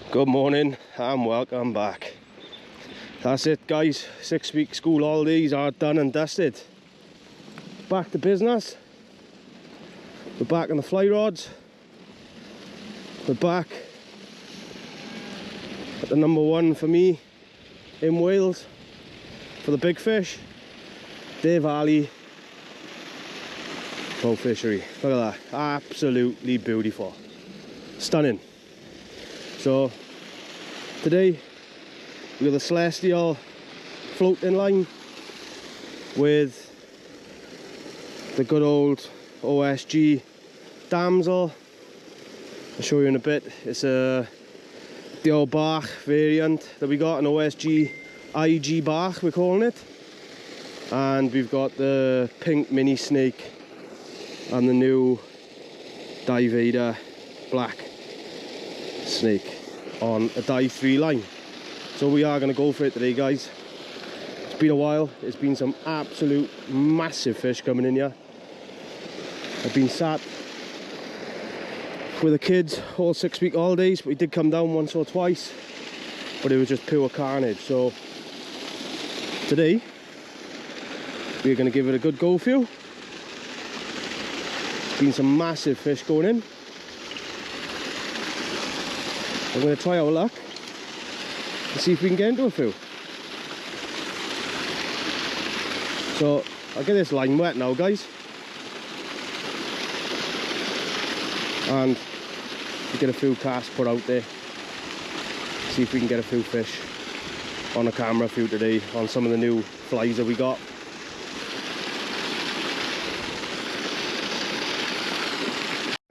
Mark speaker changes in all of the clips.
Speaker 1: Good morning and welcome back. That's it guys, 6-week school holidays are done and dusted. Back to business. We're back on the fly rods. We're back at the number one for me in Wales for the big fish, Deer Valley boat fishery. Look at that, absolutely beautiful, stunning. So today we got the Celestial floating line with the good old OSG damsel. I'll show you in a bit. It's the old Bach variant that we got, an OSG IG Bach we're calling it. And we've got the pink mini snake and the new Divader black snake on a dive 3 line. So we are going to go for it today guys. It's been a while, there's been some absolute massive fish coming in here. I've been sat with the kids all 6-week holidays. We did come down once or twice, but it was just pure carnage. So today we're going to give it a good go for you. There's been some massive fish going in. I'm going to try our luck and see if we can get into a few. So I'll get this line wet now guys, and we'll get a few casts put out there, see if we can get a few fish on the camera for you today on some of the new flies that we got.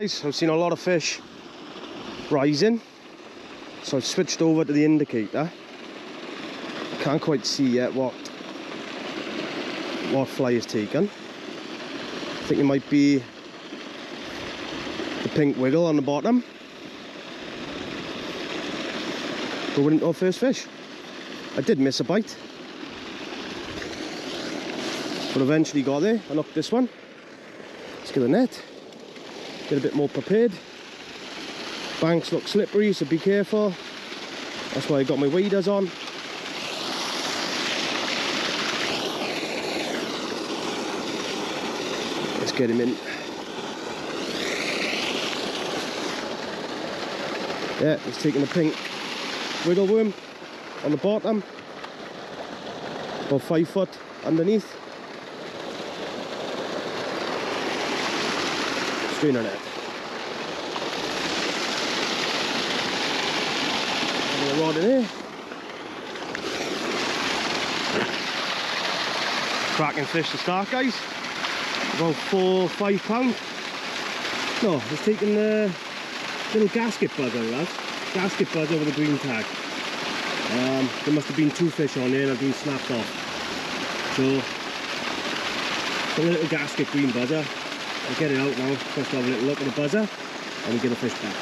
Speaker 1: Guys, I've seen a lot of fish rising, so I've switched over to the indicator. Can't quite see yet what fly is taken. I think it might be the pink wiggle on the bottom. Going into our first fish. I did miss a bite, but eventually got there. I knocked this one. Let's get the net, get a bit more prepared. Banks look slippery, so be careful. That's why I got my waders on. Let's get him in. Yeah, he's taking the pink wiggle worm on the bottom, about 5 foot underneath. Straight on it. Rod in here. Cracking fish to start guys. About 4 or 5 pound. No, it's taking the little gasket buzzer, lads. Gasket buzzer with a green tag. There must have been 2 fish on here and I've been snapped off. So a little gasket green buzzer. I'll get it out now. First have a little look at the buzzer and we get the fish back.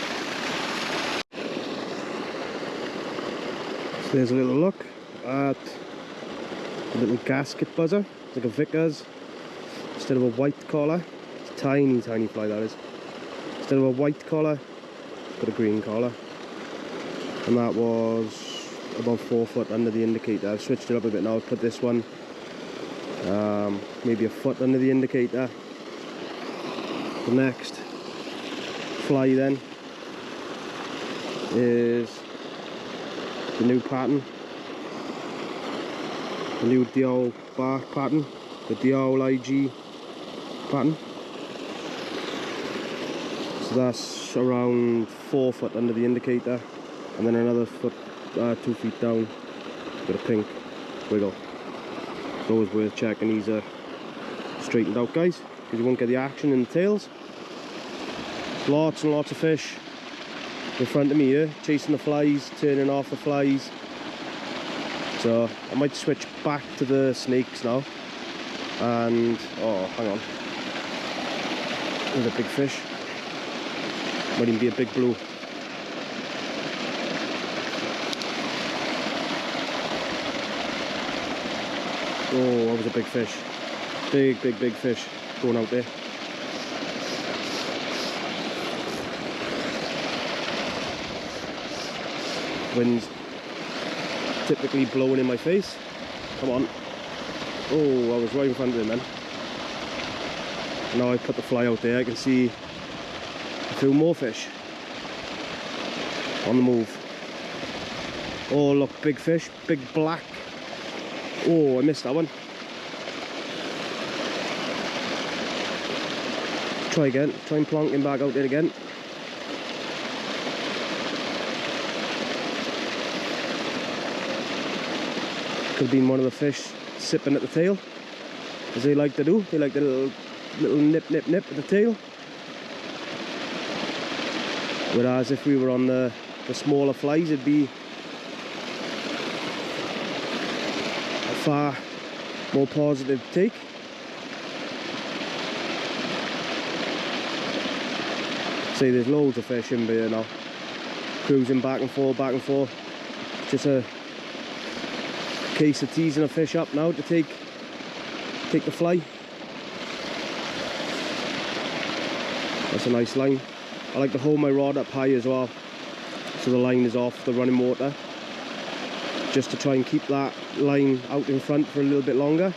Speaker 1: There's a little look at a little gasket buzzer. It's like a Vickers instead of a white collar. It's a tiny fly that is. Instead of a white collar, it's got a green collar. And that was about 4 foot under the indicator. I've switched it up a bit now. I've put this one maybe a foot under the indicator. The next fly then is the new pattern, the new Diol Bach pattern, the Diol IG pattern. So that's around 4 foot under the indicator, and then another foot, 2 feet down, got a pink wiggle. It's always worth checking these are straightened out guys, because you won't get the action in the tails. Lots and lots of fish in front of me here, chasing the flies, turning off the flies. So I might switch back to the snakes now. And oh, hang on, another big fish. Might even be a big blue. Oh, that was a big fish. Big fish going out there. Wind's typically blowing in my face. Come on. Oh, I was right in front of him then. Now I put the fly out there, I can see a few more fish on the move. Oh look, big fish, big black. Oh, I missed that one. Try again, try and plonk him back out there again. Could have been one of the fish sipping at the tail, as they like to do. They like the little nip nip nip at the tail. Whereas if we were on the smaller flies, it'd be a far more positive take. See, there's loads of fish in here now, cruising back and forth, back and forth. Just a case of teasing a fish up now to take the fly. That's a nice line. I like to hold my rod up high as well, so the line is off the running water, just to try and keep that line out in front for a little bit longer.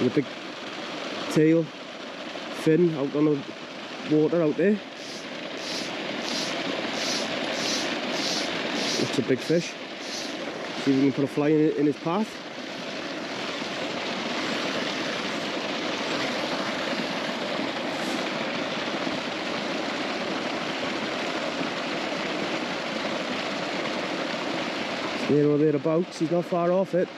Speaker 1: With a big tail fin out on the water out there. It's a big fish. See if we can put a fly in his path. There or thereabouts, he's not far off it.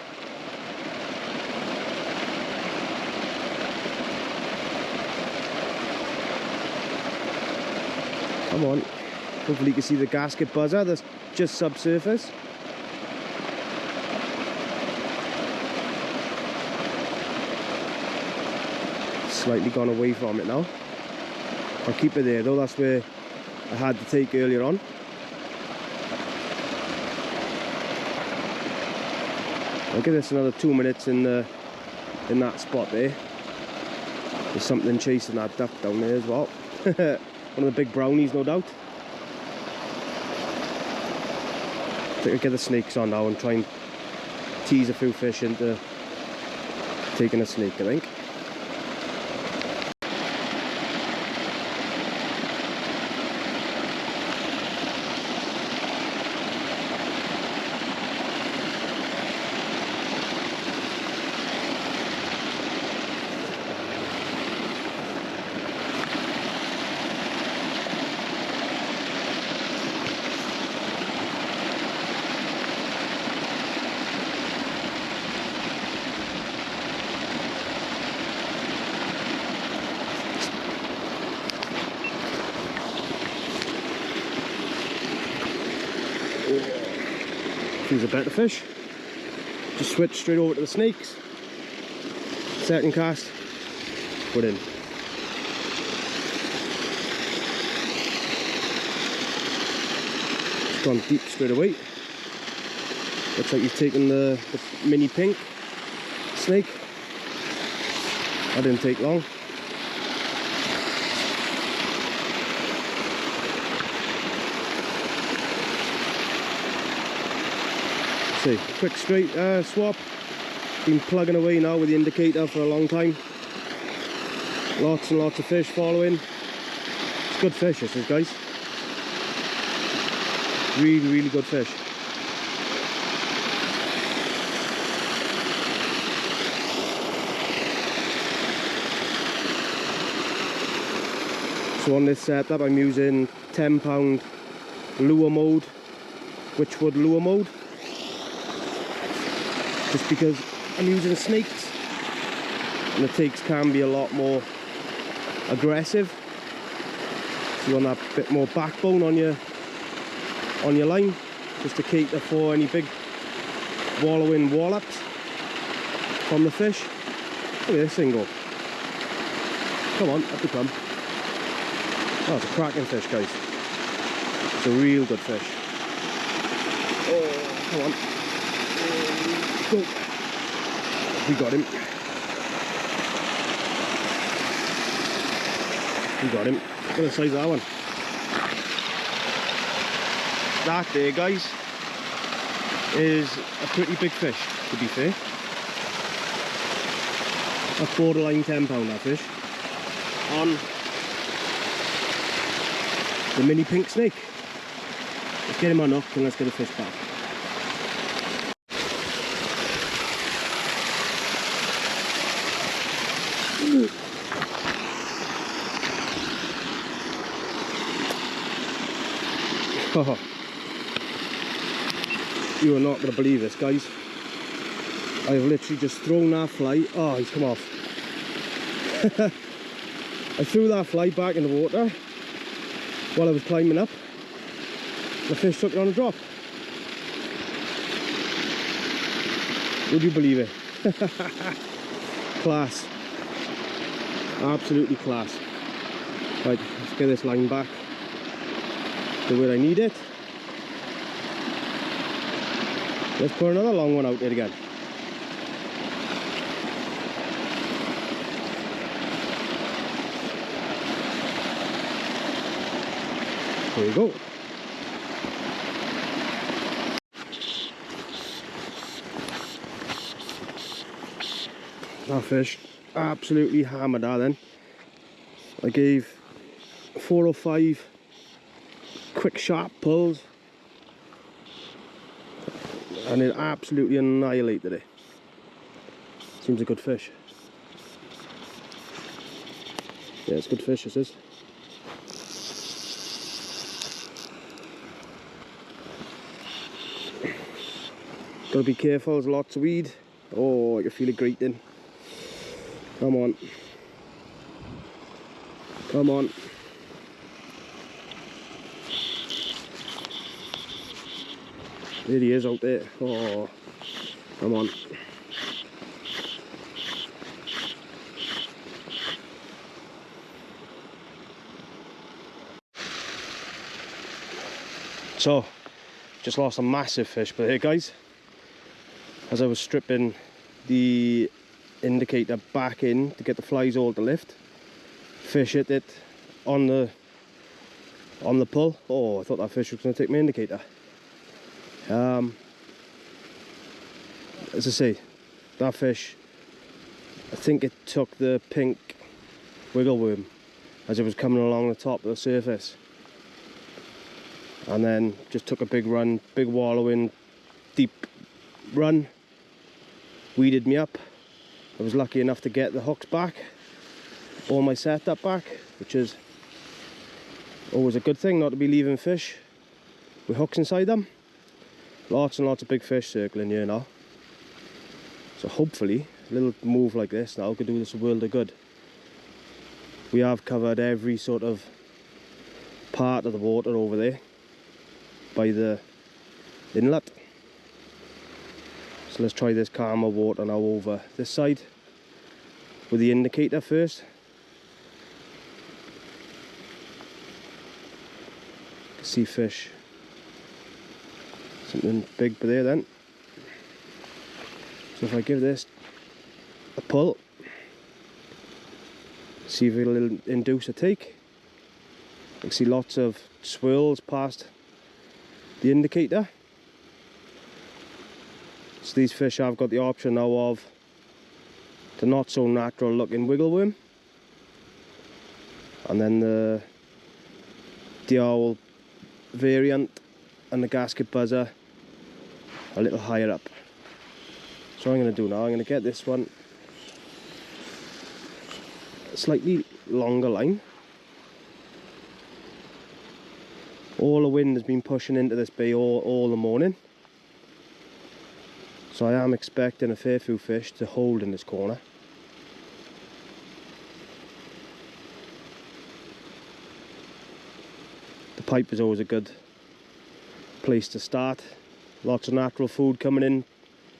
Speaker 1: Come on. Hopefully you can see the gasket buzzer that's just subsurface. Slightly gone away from it now. I'll keep it there though, that's where I had to take earlier on. I'll give this another 2 minutes in that spot there. There's something chasing that duck down there as well. One of the big brownies, no doubt. I think I'll get the snakes on now and try and tease a few fish into taking a snake, I think. He's a better fish. Just switch straight over to the snakes. Second cast, put in. It's gone deep straight away. Looks like he's taken the mini pink snake. That didn't take long. See, quick straight swap. Been plugging away now with the indicator for a long time. Lots and lots of fish following. It's good fish, this is, guys. Really, really good fish. So on this setup I'm using 10-pound lure mode, Witchwood lure mode. Just because I'm using snakes and the takes can be a lot more aggressive, so you want that bit more backbone on your line, just to cater for any big wallowing wallops from the fish. Look at this thing go. Come on, up they come. Oh, it's a cracking fish, guys. It's a real good fish. Oh, come on. Go. We got him. We got him. Look at the size of that one. That there, guys, is a pretty big fish, to be fair. That's borderline 10 pound, that fish. On the mini pink snake. Let's get him on hook and let's get the fish back. Oh, you are not going to believe this, guys. I've literally just thrown that fly. Oh, he's come off. I threw that fly back in the water while I was climbing up. The fish took it on a drop. Would you believe it? Class. Absolutely class. Right, let's get this line back to where I need it. Let's put another long one out there again. There you go. That fish absolutely hammered that then. I gave 4 or 5 quick sharp pulls and it absolutely annihilated it. Seems a good fish. Yeah, it's a good fish, this is. Gotta be careful, there's lots of weed. Oh, I can feel it grating. Come on. Come on. There he is out there. Oh, come on. So, just lost a massive fish, but here, guys, as I was stripping the indicator back in to get the flies all to lift, fish hit it on the pull. Oh, I thought that fish was going to take my indicator. As I say, that fish, I think it took the pink wiggle worm as it was coming along the top of the surface, and then just took a big run, big wallowing, deep run, weeded me up. I was lucky enough to get the hooks back, all my setup back, which is always a good thing, not to be leaving fish with hooks inside them. Lots and lots of big fish circling here now. So hopefully a little move like this now could do us a world of good. We have covered every sort of part of the water over there by the inlet. So let's try this calmer water now over this side with the indicator first. See fish. Something big there then. So if I give this a pull, see if it'll induce a take. I can see lots of swirls past the indicator. So these fish have got the option now of the not so natural looking wiggle worm, and then the owl variant and the gasket buzzer a little higher up. So what I'm going to do now, I'm going to get this one a slightly longer line. All the wind has been pushing into this bay all the morning, so I am expecting a fair few fish to hold in this corner. The pipe is always a good place to start. Lots of natural food coming in,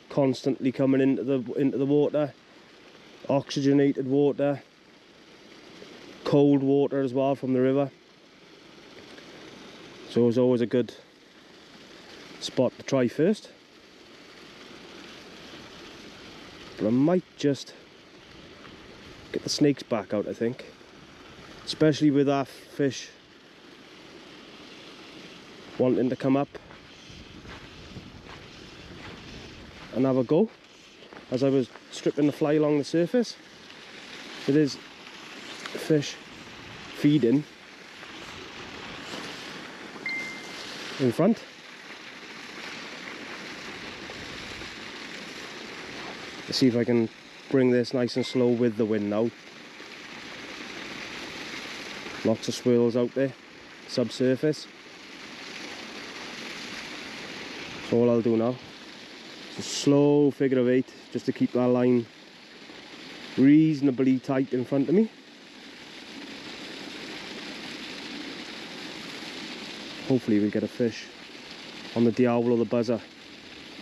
Speaker 1: constantly coming into the water, oxygenated water, cold water as well from the river. So it's always a good spot to try first. But I might just get the snakes back out, I think, especially with that fish wanting to come up. and have a go as I was stripping the fly along the surface. It is fish feeding in front. Let's see if I can bring this nice and slow with the wind now. Lots of swirls out there, subsurface. So all I'll do now is a slow figure of 8 just to keep that line reasonably tight in front of me. Hopefully we get a fish on the diablo or the buzzer.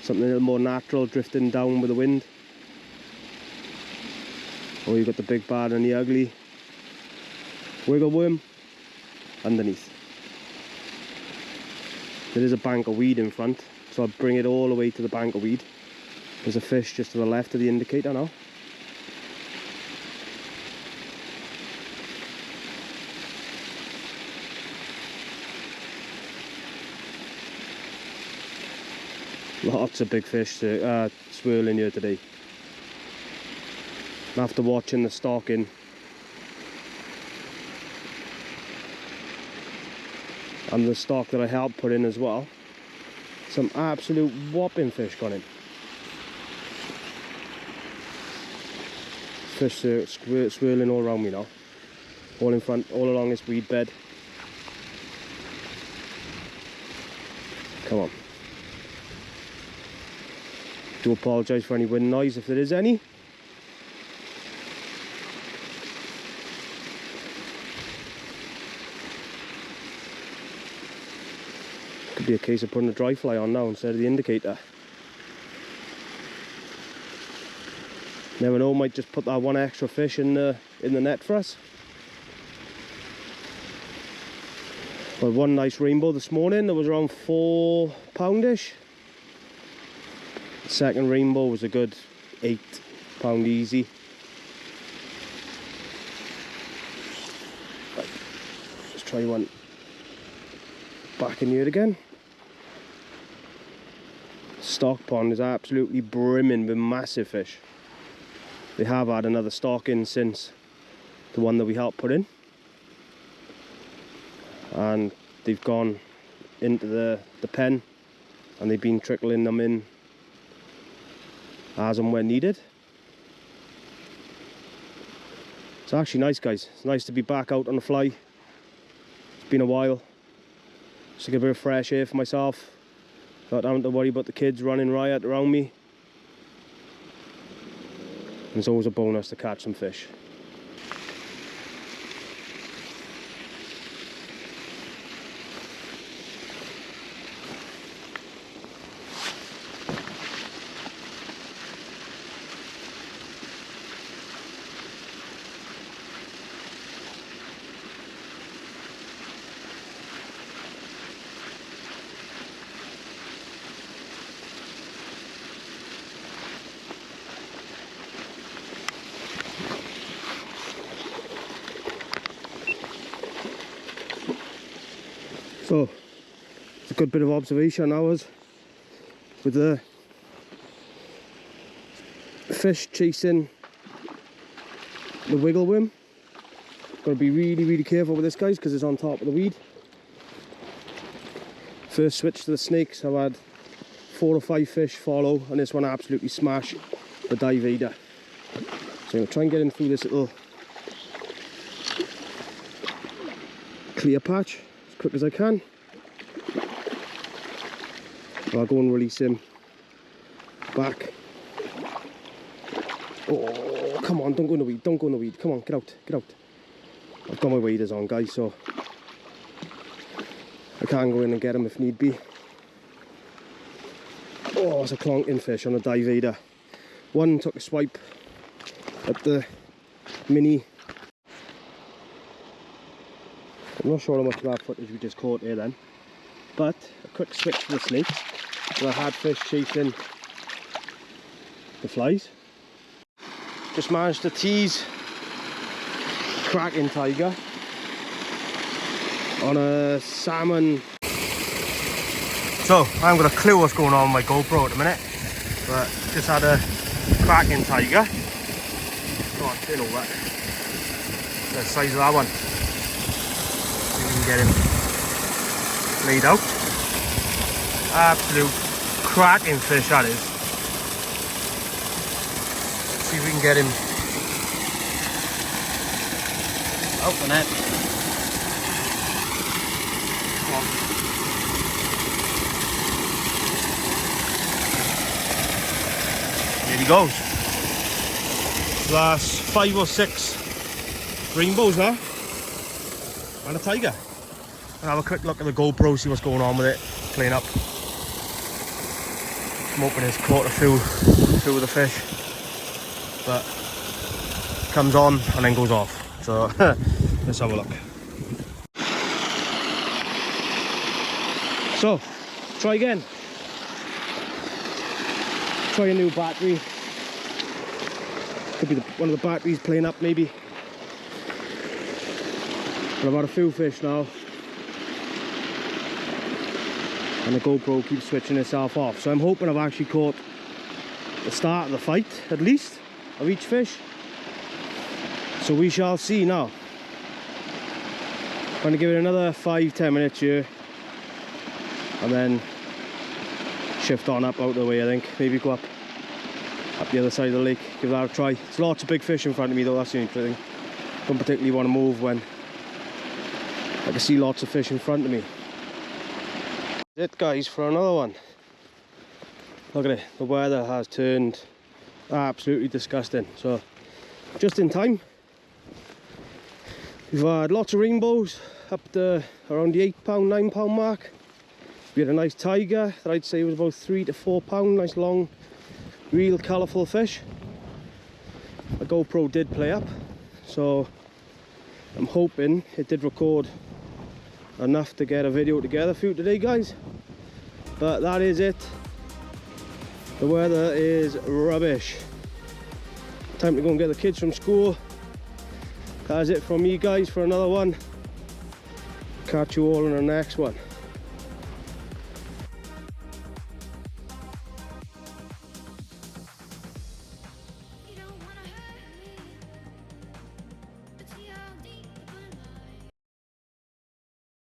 Speaker 1: Something a little more natural, drifting down with the wind. Or you've got the big bad and the ugly wiggle worm underneath. There is a bank of weed in front, so I'll bring it all the way to the bank of weed. There's a fish just to the left of the indicator now. Lots of big fish swirling here today. After watching the stocking and the stock that I helped put in as well, some absolute whopping fish gone in. Fish swirling all around me now, all in front, all along this weed bed. Come on. Do apologise for any wind noise if there is any. Could be a case of putting a dry fly on now instead of the indicator. Never know, might just put that one extra fish in the net for us. Well, one nice rainbow this morning. There was around 4 poundish. The second rainbow was a good 8 pound easy. Right, let's try one back in here again. Stock pond is absolutely brimming with massive fish. They have had another stock in since the one that we helped put in, and they've gone into the pen and they've been trickling them in as and when needed. It's actually nice, guys. It's nice to be back out on the fly. It's been a while. Just to get a bit of fresh air for myself. Not having to worry about the kids running riot around me. And it's always a bonus to catch some fish. So it's a good bit of observation hours with the fish chasing the wiggle worm. Got to be really careful with this, guys, because it's on top of the weed. First switch to the snakes, I've had 4 or 5 fish follow, and this one absolutely smash the dive aider. So I'm going to try and get in through this little clear patch as quick as I can. I'll go and release him back. Oh, come on, don't go in the weed, don't go in the weed. Come on, get out, get out. I've got my waders on, guys, so I can go in and get him if need be. Oh, it's a clonking fish on a dive aider. One took a swipe at the mini. I'm not sure how much of that footage we just caught here then, but a quick switch to the snake. So I had fish chasing the flies. Just managed to tease cracking tiger on a salmon. So I haven't got a clue what's going on with my GoPro at the minute. but just had a cracking tiger. Go on, turn over. The size of that one. See if we can get him laid out. Absolute cracking fish that is. See if we can get him out the net. Come on. There he goes. That's 5 or 6 rainbows there. And a tiger. I'll have a quick look at the GoPro, see what's going on with it. Clean up. I'm hoping it's caught a few of the fish. But comes on and then goes off. So let's have a look. So, try again. Try a new battery. Could be one of the batteries playing up maybe. But I've had a few fish now. And the GoPro keeps switching itself off. So I'm hoping I've actually caught the start of the fight, at least, of each fish. So we shall see now. I'm going to give it another 5-10 minutes here. And then shift on up out of the way, I think. Maybe go up the other side of the lake, give that a try. There's lots of big fish in front of me though, that's the only thing. Don't particularly want to move when I can see lots of fish in front of me. That's it guys, for another one. Look at it, the weather has turned absolutely disgusting. So, just in time. We've had lots of rainbows up to around the £8, £9 mark. We had a nice tiger that I'd say was about £3 to £4, nice long, real colourful fish. The GoPro did play up, so I'm hoping it did record enough to get a video together for you today guys. But that is it. The weather is rubbish. Time to go and get the kids from school. That's it from me guys for another one. Catch you all in the next one.